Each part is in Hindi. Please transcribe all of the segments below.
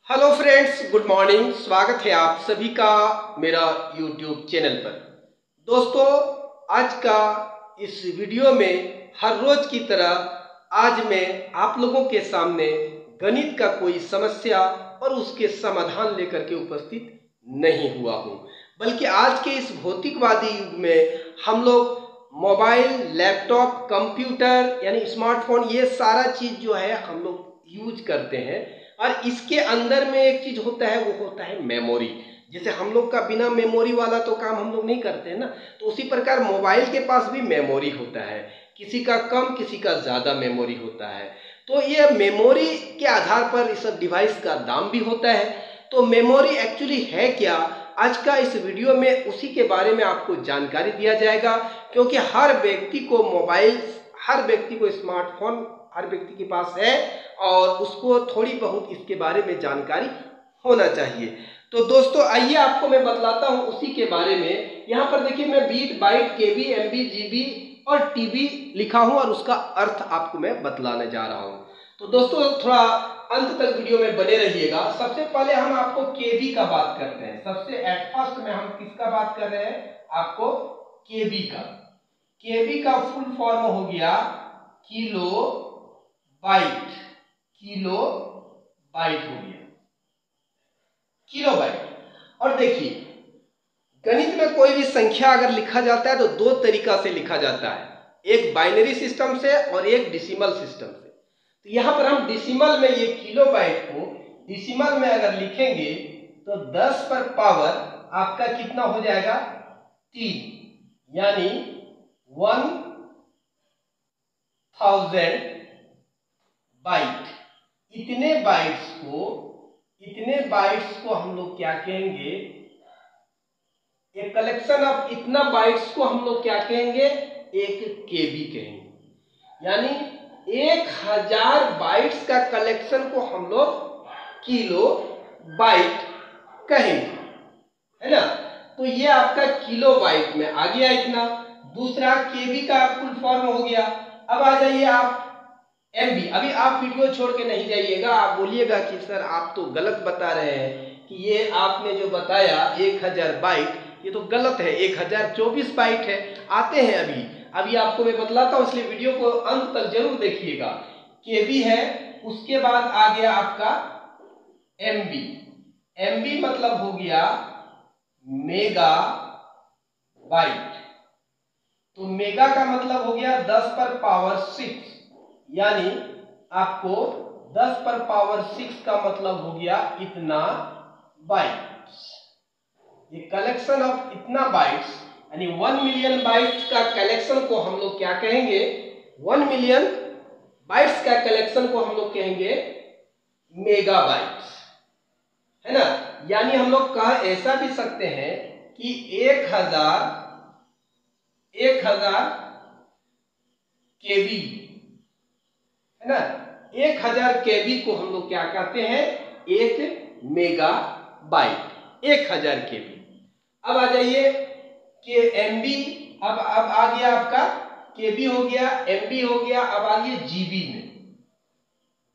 Hello friends, good morning. स्वागत है आप सभी का मेरा यूट्यूब चैनल पर। दोस्तों, आज का इस वीडियो में हर रोज की तरह आज मैं आप लोगों के सामने गणित का कोई समस्या और उसके समाधान लेकर के उपस्थित नहीं हुआ हूं, बल्कि आज के इस भौतिकवादी युग में हम लोग मोबाइल, लैपटॉप, कंप्यूटर यानी स्मार्टफोन, ये सारा चीज जो है हम लोग यूज करते हैं। और इसके अंदर में एक चीज होता है, वो होता है मेमोरी। जैसे हम लोग का बिना मेमोरी वाला तो काम हम लोग नहीं करते हैं ना, तो उसी प्रकार मोबाइल के पास भी मेमोरी होता है। किसी का कम, किसी का ज्यादा मेमोरी होता है। तो ये मेमोरी के आधार पर इस डिवाइस का दाम भी होता है। तो मेमोरी एक्चुअली है क्या, आज का इस वीडियो में उसी के बारे में आपको जानकारी दिया जाएगा। क्योंकि हर व्यक्ति को मोबाइल, हर व्यक्ति को स्मार्टफोन हर व्यक्ति के पास है और उसको थोड़ी बहुत इसके बारे में जानकारी होना चाहिए। तो दोस्तों, आइए आपको मैं बतलाता हूं उसी के बारे में। यहां पर देखिए, मैं बीट, बाइट, केबी, एमबी, जीबी और टीबी लिखा हूं और उसका अर्थ आपको मैं बतलाने जा रहा हूं। तो दोस्तों, थोड़ा अंत तक वीडियो में बने रहिएगा। सबसे पहले हम आपको केबी का बात करते हैं। सबसे एट फर्स्ट में हम किसका बात कर रहे हैं? आपको केबी का। केबी का फुल फॉर्म हो गया किलो बाइट। किलो बाइट हो गया, किलो बाइट। और देखिए, गणित में कोई भी संख्या अगर लिखा जाता है तो दो तरीका से लिखा जाता है, एक बाइनरी सिस्टम से और एक डेसिमल सिस्टम से। तो यहां पर हम डेसिमल में ये किलो बाइट को डेसिमल में अगर लिखेंगे तो 10 पर पावर आपका कितना हो जाएगा? 3, यानी 1000 बाइट। इतने बाइट्स को हम लोग क्या कहेंगे? एक कलेक्शन ऑफ इतना बाइट्स को हम लोग क्या कहेंगे? एक केबी कहेंगे। यानी 1000 बाइट्स का कलेक्शन को हम लोग किलो बाइट कहेंगे, है ना? तो ये आपका किलो बाइट में आ गया इतना। दूसरा, केबी का फुल फॉर्म हो गया। अब आ जाइए आप एमबी। अभी आप वीडियो छोड़ के नहीं जाइएगा, आप बोलिएगा कि सर आप तो गलत बता रहे हैं, कि ये आपने जो बताया 1000 बाइट, ये तो गलत है, 1024 बाइट है। आते हैं अभी आपको मैं बतलाता हूं, इसलिए वीडियो को अंत तक जरूर देखिएगा। केबी है, उसके बाद आ गया आपका एमबी। एमबी मतलब हो गया मेगा बाइट। तो मेगा का मतलब हो गया 10 पर पावर 6, यानी आपको 10 पर पावर 6 का मतलब हो गया इतना बाइट्स। ये कलेक्शन ऑफ इतना बाइट्स, यानी 1 मिलियन बाइट्स का कलेक्शन को हम लोग क्या कहेंगे? 1 मिलियन बाइट्स का कलेक्शन को हम लोग कहेंगे मेगाबाइट्स, है ना? यानी हम लोग कह ऐसा भी सकते हैं कि 1000 केबी, है ना? 1000 केबी को हम लोग क्या कहते हैं? एक मेगा बाइट, 1000 केबी। अब आ जाइए कि एमबी। अब आ गया आपका केबी हो गया, एमबी हो गया। अब आ गया जीबी में,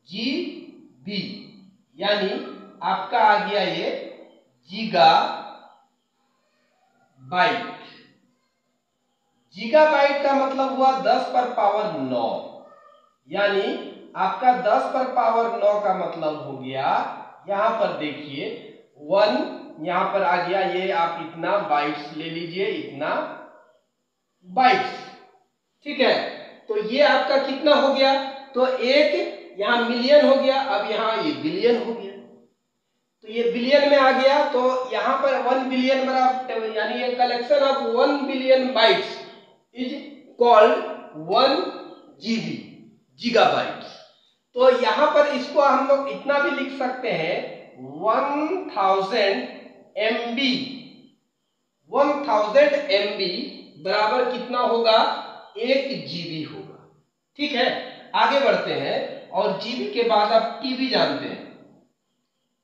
जीबी यानी आपका आ गया ये गीगा बाइट। गीगाबाइट का मतलब हुआ 10 पर पावर 9, यानी आपका 10 पर पावर 9 का मतलब हो गया, यहां पर देखिए 1, यहां पर आ गया ये, आप इतना बाइट्स ले लीजिए, इतना बाइट्स, ठीक है? तो ये आपका कितना हो गया? तो एक यहां मिलियन हो गया, अब यहां ये बिलियन हो गया। तो ये बिलियन में आ गया, तो यहां पर 1 बिलियन बराबर, यानी ये collection of 1 billion bytes is called 1 GB, gigabytes. तो यहां पर इसको हम लोग इतना भी लिख सकते हैं, 1000 एमबी। 1000 एमबी बराबर कितना होगा? 1 जीबी होगा, ठीक है? आगे बढ़ते हैं, और जीबी के बाद आप टीबी जानते हैं।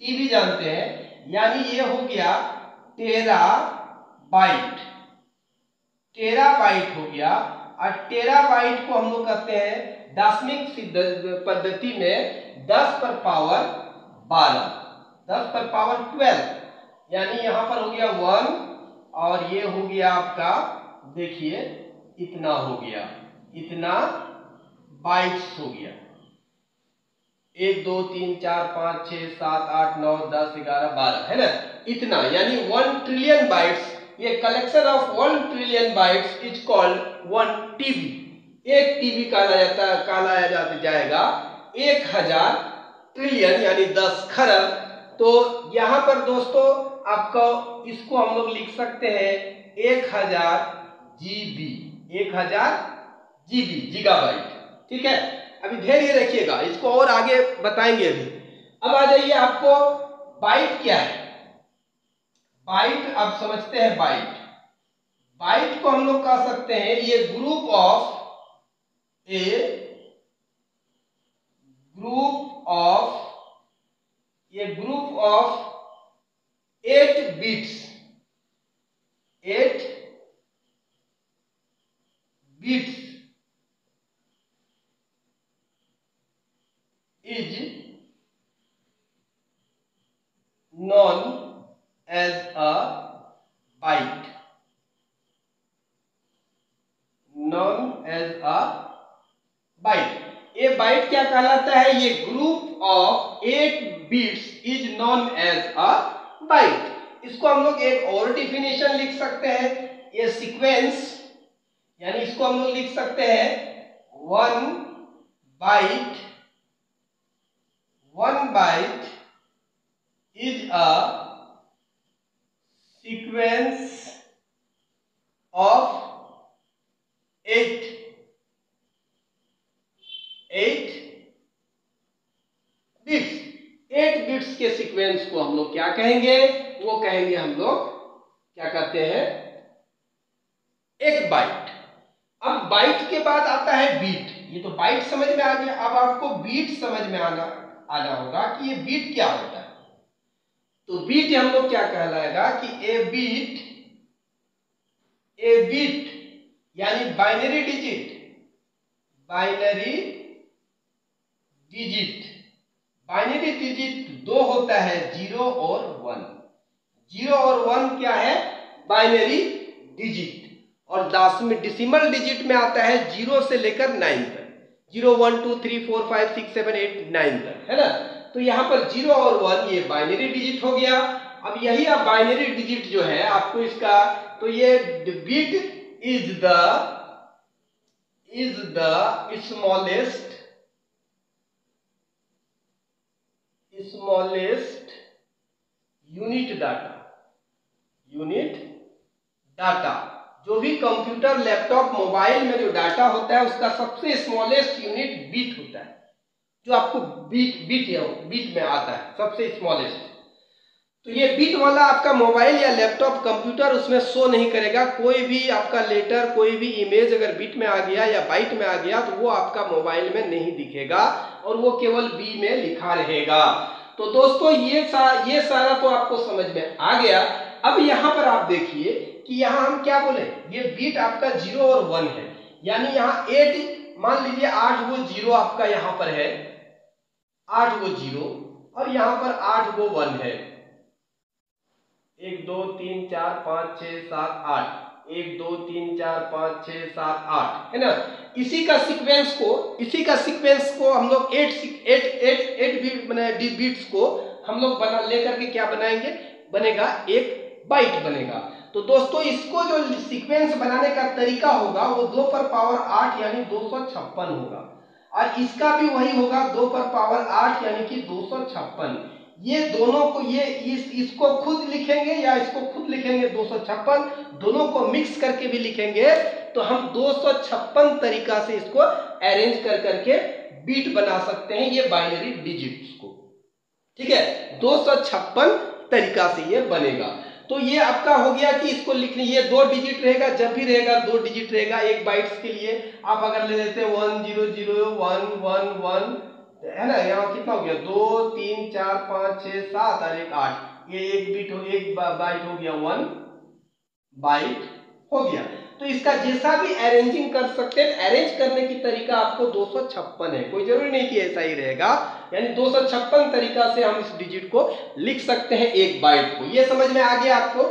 टीबी जानते हैं, यानी ये हो गया टेराबाइट। टेराबाइट हो गया। और टेराबाइट को हम लोग कहते हैं दशमिक पद्धति में 10 पर पावर 12, 10 पर पावर 12, यानी यहां पर हो गया 1 और ये हो गया आपका, देखिए इतना हो गया, इतना बाइट्स हो गया। 1 2 3 4 5 6 7 8 9 10 11 12 है ना, इतना, यानी 1 ट्रिलियन बाइट्स। ये collection of 1 trillion bytes is called 1 TB. एक टीबी कहलाया जाएगा 1000 ट्रिलियन यानी 10 खरब। तो यहां पर दोस्तों आपको इसको हम लोग लिख सकते हैं 1000 जीबी, 1000 जीबी, गीगाबाइट। ठीक है, अभी धैर्य रखिएगा, इसको और आगे बताएंगे अभी। अब आ जाइए, आपको बाइट क्या है। बाइट आप समझते हैं, बाइट को हम लोग कह सकते हैं ये group of 8 bits, 8 bits is known as a byte, ये बाइट क्या कहलाता है, ये group of 8 bits is known as a byte. इसको हम लोग एक और डिफिनेशन लिख सकते हैं, ये सीक्वेंस, यानी इसको हम लोग लिख सकते हैं 1 byte is a sequence of 8 bits. 8 bits के सीक्वेंस को हम लोग क्या कहेंगे, वो कहेंगे हम लोग क्या कहते हैं, एक बाइट। अब बाइट के बाद आता है बीट। ये तो बाइट समझ में आ गया, अब आपको बीट समझ में आना होगा कि ये बीट क्या होता है। तो बीट हम लोग क्या कहलाएगा कि ए बीट यानी बाइनरी डिजिट, बाइनरी डिजिट दो होता है, 0 और 1। 0 और 1 क्या है, बाइनरी डिजिट। और डेसिमल डिजिट में आता है 0 से लेकर 9 तक, 0 1 2 3 4 5 6 7 8 9 तक, है ना। तो यहाँ पर 0 और 1 ये बाइनरी डिजिट हो गया। अब यही आप बाइनरी डिजिट जो है आपको इसका, तो ये bit is the smallest unit data. जो भी कंप्यूटर, लैपटॉप, मोबाइल में जो डाटा होता है उसका सबसे स्मॉलेस्ट यूनिट बिट होता है, जो आपको बिट में आता है सबसे स्मॉलेस्ट। तो ये बिट वाला आपका मोबाइल या लैपटॉप, कंप्यूटर उसमें शो नहीं करेगा। कोई भी आपका लेटर, कोई भी इमेज अगर बिट में आ गया या बाइट में आ गया तो वो आपका मोबाइल में नहीं दिखेगा और वो केवल बी में लिखा रहेगा। तो दोस्तों ये सारा तो आपको समझ में आ गया। अब यहाँ पर आप देखिए कि यहाँ हम क्या बोले, ये बिट आपका 0 और 1 है, यानी यहाँ 8, मान लीजिए 8 गो 0 आपका यहाँ पर है, 8 गो 0 और यहाँ पर 8 गो 1 है। 1 2 3 4 5 6 7 8, 1 2 3 4 5 6 7 8, है ना। इसी का सीक्वेंस को हम लोग 8 बिट्स को हम लोग लेकर के क्या बनाएंगे, बनेगा एक बाइट बनेगा। तो दोस्तों इसको जो सीक्वेंस बनाने का तरीका होगा वो 2 पर पावर 8 यानी 256 होगा, और इसका भी वही होगा 2 पर पावर 8 यानी कि 256। ये दोनों को इसको खुद लिखेंगे या इसको खुद लिखेंगे 256, दोनों को मिक्स करके भी लिखेंगे तो हम 256 तरीका से इसको अरेंज करके बीट बना सकते हैं ये बाइनरी डिजिट्स को। ठीक है, 256 तरीका से ये बनेगा। तो ये आपका हो गया कि इसको लिखने, ये 2 डिजिट रहेगा, जब भी रहेगा 2 डिजिट रहेगा एक बाइट्स के लिए। आप अगर ले लेते 1 0 0 1 1 1, है ना, यहाँ कितना हो गया 2 3 4 5 6 7 और 1 8, ये एक बाइट हो गया, 1 बाइट हो गया। तो इसका जैसा भी अरेंजिंग कर सकते हैं, अरेंज करने की तरीका आपको 256 है, कोई जरूरी नहीं कि ऐसा ही रहेगा, यानी 256 तरीका से हम इस डिजिट को लिख सकते हैं एक बाइट को। ये समझ में आ गया आपको।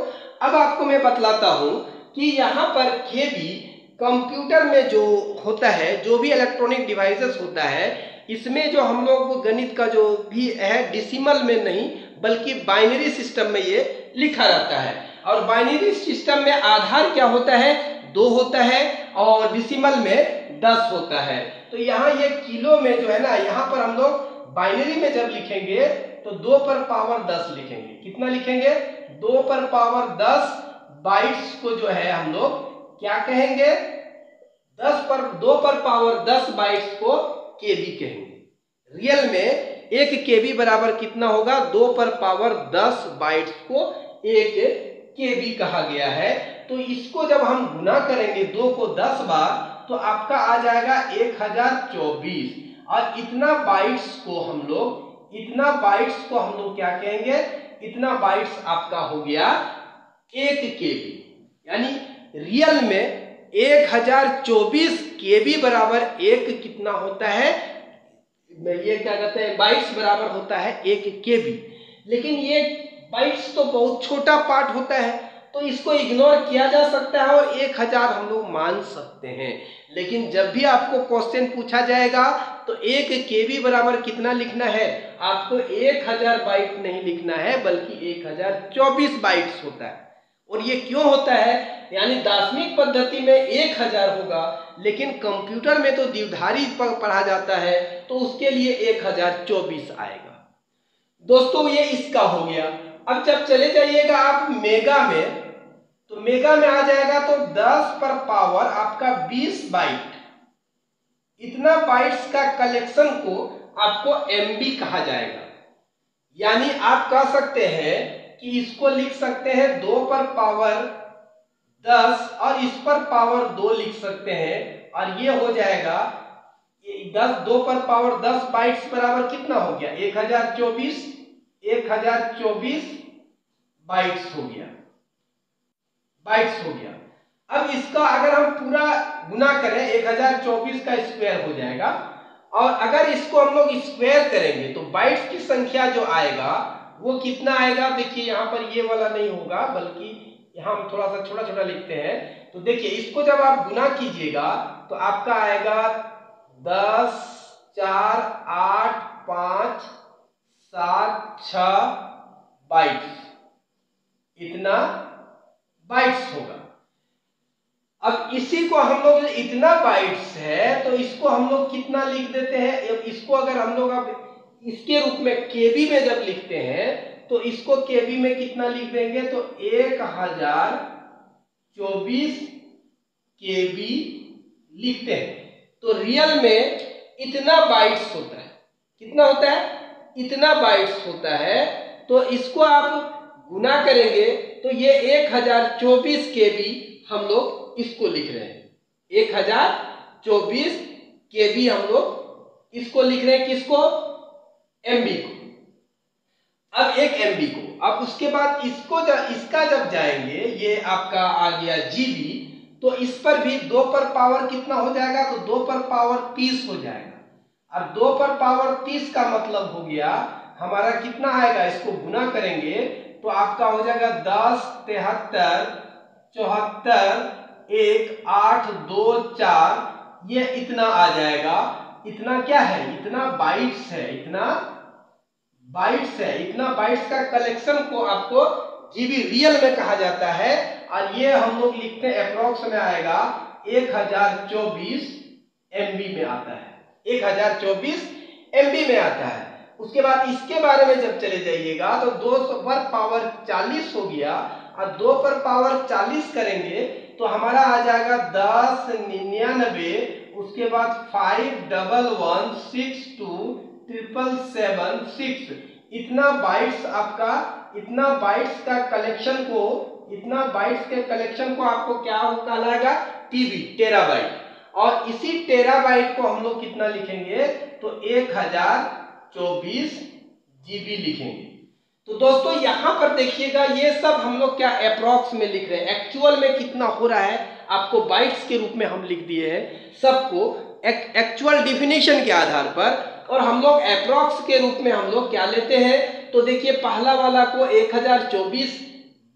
अब आपको मैं बतलाता हूं कि यहाँ पर केबी कंप्यूटर में जो होता है, जो भी इलेक्ट्रॉनिक डिवाइसेस होता है, इसमें जो हम लोग गणित का जो भी है डेसिमल में नहीं बल्कि बाइनरी सिस्टम में ये लिखा रहता है। और बाइनरी सिस्टम में आधार क्या होता है, 2 होता है और डेसिमल में 10 होता है। तो यहाँ ये किलो में जो है ना, यहाँ पर हम लोग बाइनरी में जब लिखेंगे तो 2 पर पावर 10 लिखेंगे। कितना लिखेंगे, 2 पर पावर 10 बाइट्स को जो है हम लोग क्या कहेंगे, 2 पर पावर 10 बाइट्स को केबी कहेंगे। रियल में 1 केबी बराबर कितना होगा, 2 पर पावर 10 बाइट्स को 1 केबी कहा गया है। तो इसको जब हम गुना करेंगे 2 को 10 बार तो आपका आ जाएगा 1024, और इतना बाइट्स को हम लोग क्या कहेंगे, इतना बाइट्स आपका हो गया 1 केबी। यानी रियल में 1024 केबी बराबर 1 कितना होता है, ये क्या कहते हैं, बाइट्स बराबर होता है 1 केबी। लेकिन ये बाइट्स तो बहुत छोटा पार्ट होता है, तो इसको इग्नोर किया जा सकता है और 1000 हम लोग मान सकते हैं। लेकिन जब भी आपको क्वेश्चन पूछा जाएगा तो 1 केबी बराबर कितना लिखना है, आपको 1000 बाइट नहीं लिखना है बल्कि 1024 बाइट्स होता है। और ये क्यों होता है, यानी दार्शनिक पद्धति में 1000 होगा, लेकिन कंप्यूटर में तो द्विधारी पढ़ा जाता है तो उसके लिए 1024 आएगा। दोस्तों ये इसका हो गया। अब जब चले जाइएगा आप मेगा में, तो मेगा में आ जाएगा तो 10 पर पावर आपका 20 बाइट, इतना बाइट्स का कलेक्शन को आपको एमबी कहा जाएगा। यानी आप कह सकते हैं कि इसको लिख सकते हैं 2 पर पावर 10 और इस पर पावर 2 लिख सकते हैं, और ये हो जाएगा 2 पर पावर 10 बाइट्स बराबर कितना हो गया, 1024 बाइट्स हो गया। अब इसका अगर हम पूरा गुना करें 1024 का स्क्वायर हो जाएगा, और अगर इसको हम लोग स्क्वायर करेंगे तो बाइट्स की संख्या जो आएगा वो कितना आएगा। देखिए यहाँ पर ये वाला नहीं होगा बल्कि यहाँ हम थोड़ा सा छोटा छोटा लिखते हैं। तो देखिए इसको जब आप गुना कीजिएगा तो आपका आएगा 10 4 8 5 7 6 बाइट्स, इतना बाइट्स होगा। अब इसी को हम लोग, इतना बाइट्स है तो इसको हम लोग कितना लिख देते हैं, इसको अगर हम लोग अब इसके रूप में केबी में जब लिखते हैं तो इसको केबी में कितना लिख देंगे, तो 1024 केबी लिखते हैं। तो रियल में इतना बाइट्स होता है, कितना होता है, इतना बाइट्स होता है। तो इसको आप गुना करेंगे तो ये 1024 केबी हम लोग इसको लिख रहे हैं, 1024 केबी हम लोग इसको लिख रहे हैं, किसको, एमबी को। अब एक एमबी को, अब उसके बाद इसको इसका जब जाएंगे, ये आपका आ गया जीबी, तो इस पर भी 2 पर पावर कितना हो जाएगा, तो 2 पर पावर 30 हो जाएगा। अब 2 पर पावर 30 का मतलब हो गया हमारा कितना आएगा, इसको गुना करेंगे तो आपका हो जाएगा 10 73 74 1 8 2 4, ये इतना आ जाएगा। इतना क्या है, इतना बाइट्स है, इतना बाइट्स का कलेक्शन को आपको जीबी रियल में कहा जाता है। और ये हम लोग लिखते हैं अप्रोक्स में आएगा 1024 एमबी में आता है, 1024 एमबी में आता है। उसके बाद इसके बारे में जब चले जाइएगा तो 2 पर पावर 40 हो गया, और 2 पर पावर 40 करेंगे तो हमारा आ जाएगा 10 99, उसके बाद 5 11 6 2 777 6, इतना बाइट्स आपका, इतना बाइट्स का कलेक्शन को, इतना बाइट्स के कलेक्शन को आपको क्या कहलाएगा, टीबी, टेराबाइट। और इसी टेराबाइट को हम लोग कितना लिखेंगे, तो 1024 जीबी लिखेंगे। तो दोस्तों यहां पर देखिएगा ये सब हम लोग क्या अप्रोक्स में लिख रहे हैं, एक्चुअल में कितना हो रहा है आपको बाइट्स के रूप में हम लिख दिए हैं सबको एक्चुअल डिफिनेशन के आधार पर, और हम लोग अप्रॉक्स के रूप में हम लोग क्या लेते हैं। तो देखिए पहला वाला को 1024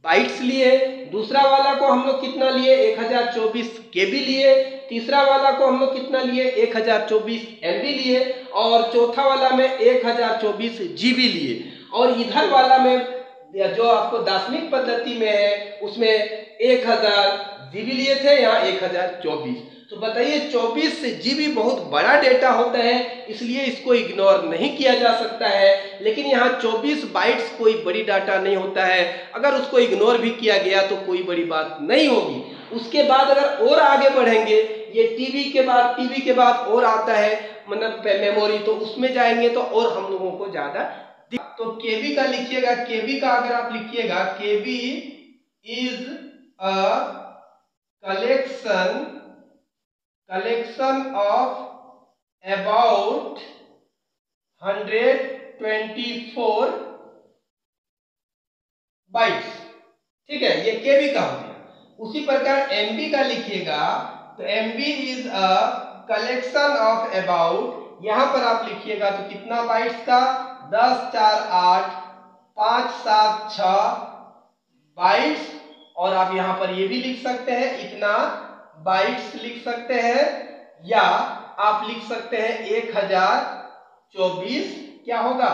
बाइट्स लिए, दूसरा वाला को हम लोग कितना लिए 1024 केबी लिए, तीसरा वाला को हम लोग कितना लिए 1024 एमबी लिए, और चौथा वाला में 1024 जीबी लिए, और इधर वाला में जो आपको दार्शनिक पद्धति में है उसमें 1000 जीबी लिए थे, यहाँ 1024। तो बताइए 24 जीबी बहुत बड़ा डेटा होता है, इसलिए इसको इग्नोर नहीं किया जा सकता है। लेकिन यहाँ 24 बाइट्स कोई बड़ी डाटा नहीं होता है, अगर उसको इग्नोर भी किया गया तो कोई बड़ी बात नहीं होगी। उसके बाद अगर और आगे बढ़ेंगे, ये टीबी के बाद और आता है मतलब मेमोरी, तो उसमें जाएंगे तो और हम लोगों को ज्यादा। तो केबी का लिखिएगा, केबी का अगर आप लिखिएगा, KB is a collection of about 124 bytes. ठीक है, ये केबी का हो गया। उसी प्रकार एमबी का लिखिएगा, तो MB is a collection of about, यहां पर आप लिखिएगा तो कितना बाइट्स का 10 4 8 5 7 6 बाइट्स, और आप यहां पर ये भी लिख सकते हैं इतना बाइट्स लिख सकते हैं, या आप लिख सकते हैं 1024 क्या होगा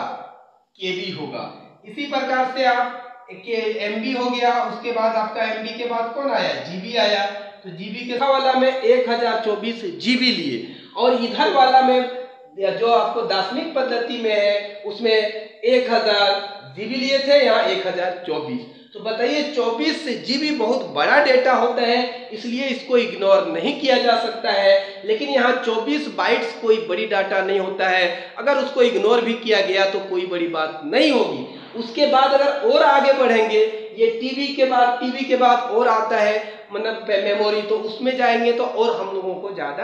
केबी होगा। इसी प्रकार से आप एमबी हो गया, उसके बाद आपका एमबी के बाद कौन आया जीबी आया, तो जीबी के वाला में 1024 जीबी लिए, और इधर वाला में जो आपको दार्शनिक पद्धति में है उसमें 1000 जीबी लिए थे, यहाँ 1024। तो बताइए 24 जीबी बहुत बड़ा डेटा होता है, इसलिए इसको इग्नोर नहीं किया जा सकता है। लेकिन यहाँ 24 बाइट्स कोई बड़ी डाटा नहीं होता है, अगर उसको इग्नोर भी किया गया तो कोई बड़ी बात नहीं होगी। उसके बाद अगर और आगे बढ़ेंगे, ये टीबी के बाद और आता है मतलब मेमोरी, तो उसमें जाएंगे तो और हम लोगों को ज्यादा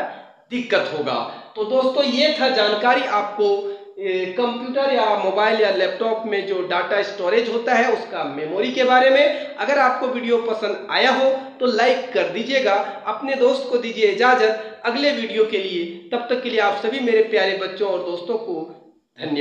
दिक्कत होगा। तो दोस्तों ये था जानकारी आपको कंप्यूटर या मोबाइल या लैपटॉप में जो डाटा स्टोरेज होता है उसका मेमोरी के बारे में। अगर आपको वीडियो पसंद आया हो तो लाइक कर दीजिएगा, अपने दोस्त को दीजिए इजाजत अगले वीडियो के लिए। तब तक के लिए आप सभी मेरे प्यारे बच्चों और दोस्तों को धन्यवाद।